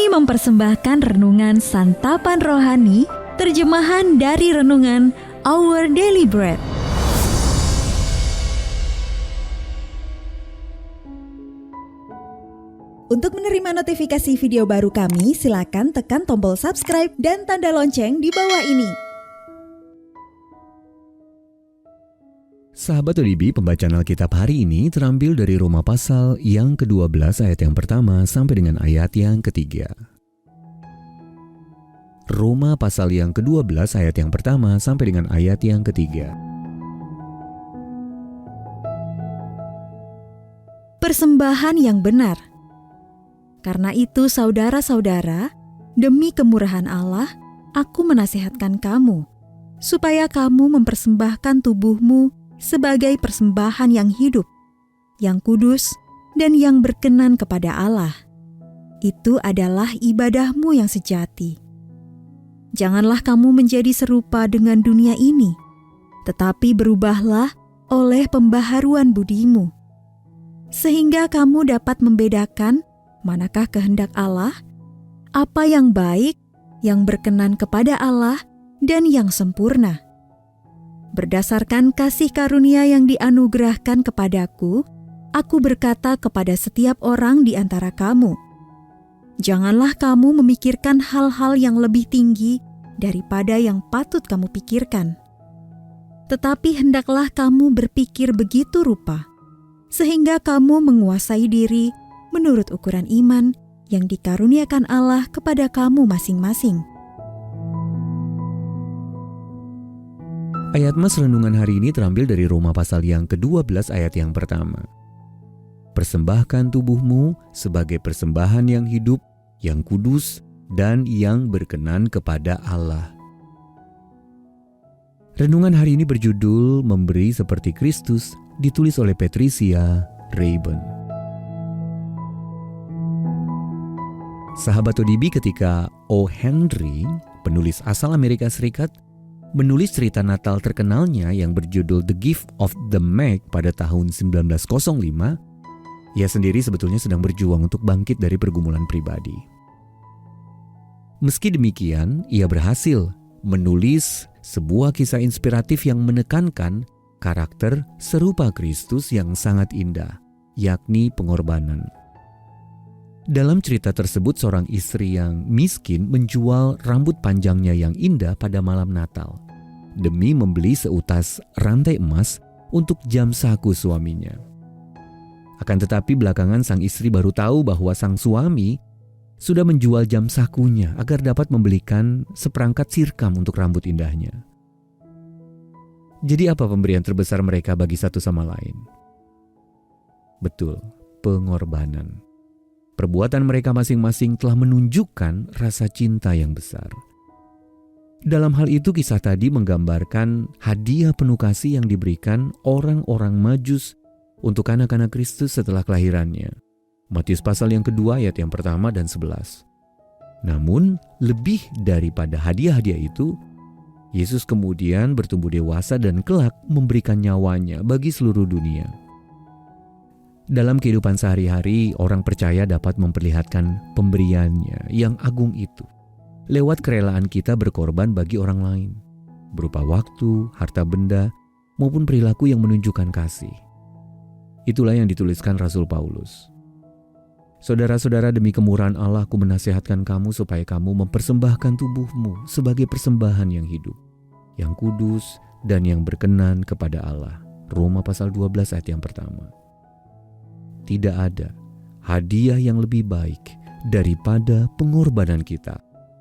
Kami mempersembahkan renungan Santapan Rohani, terjemahan dari renungan Our Daily Bread. Untuk menerima notifikasi video baru kami, silakan tekan tombol subscribe dan tanda lonceng di bawah ini. Sahabat ODB, pembacaan Alkitab hari ini terambil dari Roma pasal yang ke-12 ayat yang pertama sampai dengan ayat yang ketiga. Roma pasal yang ke-12 ayat yang pertama sampai dengan ayat yang ketiga. Persembahan yang benar. Karena itu saudara-saudara, demi kemurahan Allah, aku menasihatkan kamu, supaya kamu mempersembahkan tubuhmu sebagai persembahan yang hidup, yang kudus, dan yang berkenan kepada Allah. Itu adalah ibadahmu yang sejati. Janganlah kamu menjadi serupa dengan dunia ini, tetapi berubahlah oleh pembaharuan budimu, sehingga kamu dapat membedakan manakah kehendak Allah, apa yang baik, yang berkenan kepada Allah, dan yang sempurna. Berdasarkan kasih karunia yang dianugerahkan kepadaku, aku berkata kepada setiap orang di antara kamu, janganlah kamu memikirkan hal-hal yang lebih tinggi daripada yang patut kamu pikirkan. Tetapi hendaklah kamu berpikir begitu rupa, sehingga kamu menguasai diri menurut ukuran iman yang dikaruniakan Allah kepada kamu masing-masing. Ayat mas renungan hari ini terambil dari Roma pasal yang ke-12 ayat yang pertama. Persembahkan tubuhmu sebagai persembahan yang hidup, yang kudus, dan yang berkenan kepada Allah. Renungan hari ini berjudul Memberi Seperti Kristus, ditulis oleh Patricia Rayburn. Sahabat ODB, ketika O. Henry, penulis asal Amerika Serikat, menulis cerita Natal terkenalnya yang berjudul The Gift of the Meg pada tahun 1905, ia sendiri sebetulnya sedang berjuang untuk bangkit dari pergumulan pribadi. Meski demikian, ia berhasil menulis sebuah kisah inspiratif yang menekankan karakter serupa Kristus yang sangat indah, yakni pengorbanan. Dalam cerita tersebut, seorang istri yang miskin menjual rambut panjangnya yang indah pada malam Natal demi membeli seutas rantai emas untuk jam saku suaminya. Akan tetapi belakangan sang istri baru tahu bahwa sang suami sudah menjual jam sakunya agar dapat membelikan seperangkat sirkam untuk rambut indahnya. Jadi apa pemberian terbesar mereka bagi satu sama lain? Betul, pengorbanan. Perbuatan mereka masing-masing telah menunjukkan rasa cinta yang besar. Dalam hal itu, kisah tadi menggambarkan hadiah penuh kasih yang diberikan orang-orang Majus untuk anak-anak Kristus setelah kelahirannya. Matius pasal yang kedua ayat yang pertama dan 11. Namun, lebih daripada hadiah-hadiah itu, Yesus kemudian bertumbuh dewasa dan kelak memberikan nyawanya bagi seluruh dunia. Dalam kehidupan sehari-hari, orang percaya dapat memperlihatkan pemberiannya yang agung itu lewat kerelaan kita berkorban bagi orang lain, berupa waktu, harta benda, maupun perilaku yang menunjukkan kasih. Itulah yang dituliskan Rasul Paulus. Saudara-saudara, demi kemurahan Allah, aku menasihatkan kamu supaya kamu mempersembahkan tubuhmu sebagai persembahan yang hidup, yang kudus, dan yang berkenan kepada Allah. Roma pasal 12 ayat yang pertama. Tidak ada hadiah yang lebih baik daripada pengorbanan kita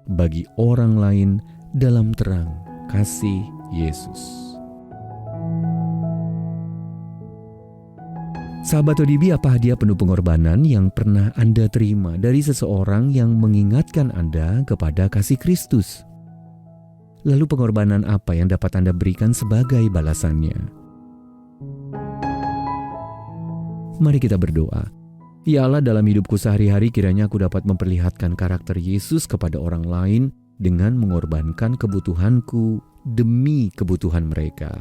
bagi orang lain dalam terang kasih Yesus. Sahabat ODB, apa hadiah penuh pengorbanan yang pernah Anda terima dari seseorang yang mengingatkan Anda kepada kasih Kristus? Lalu pengorbanan apa yang dapat Anda berikan sebagai balasannya? Mari kita berdoa. Ya Allah, dalam hidupku sehari-hari kiranya aku dapat memperlihatkan karakter Yesus kepada orang lain dengan mengorbankan kebutuhanku demi kebutuhan mereka.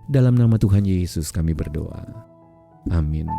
Dalam nama Tuhan Yesus kami berdoa. Amin.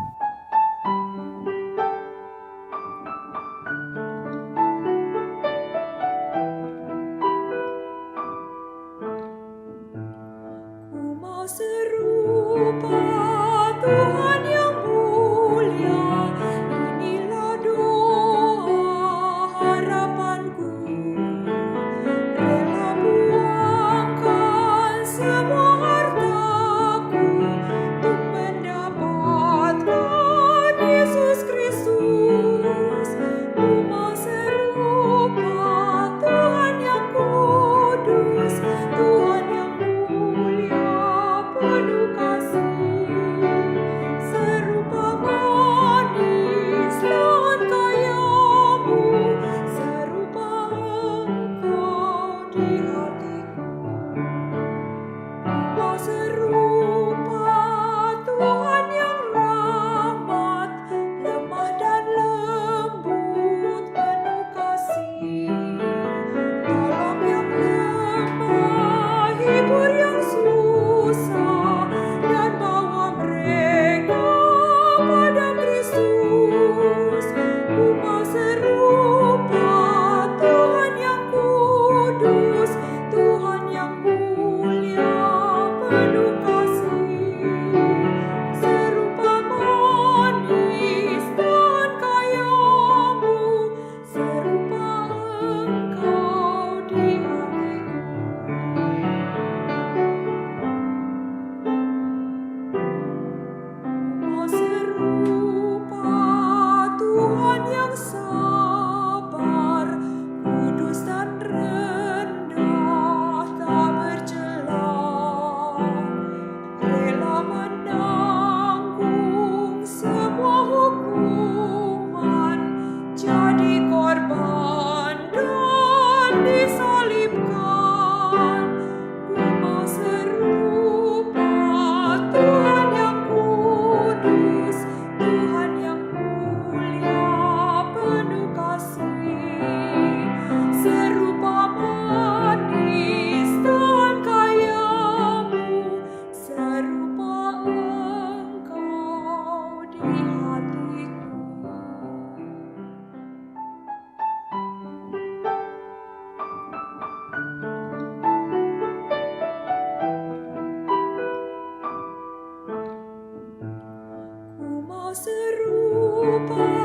serupa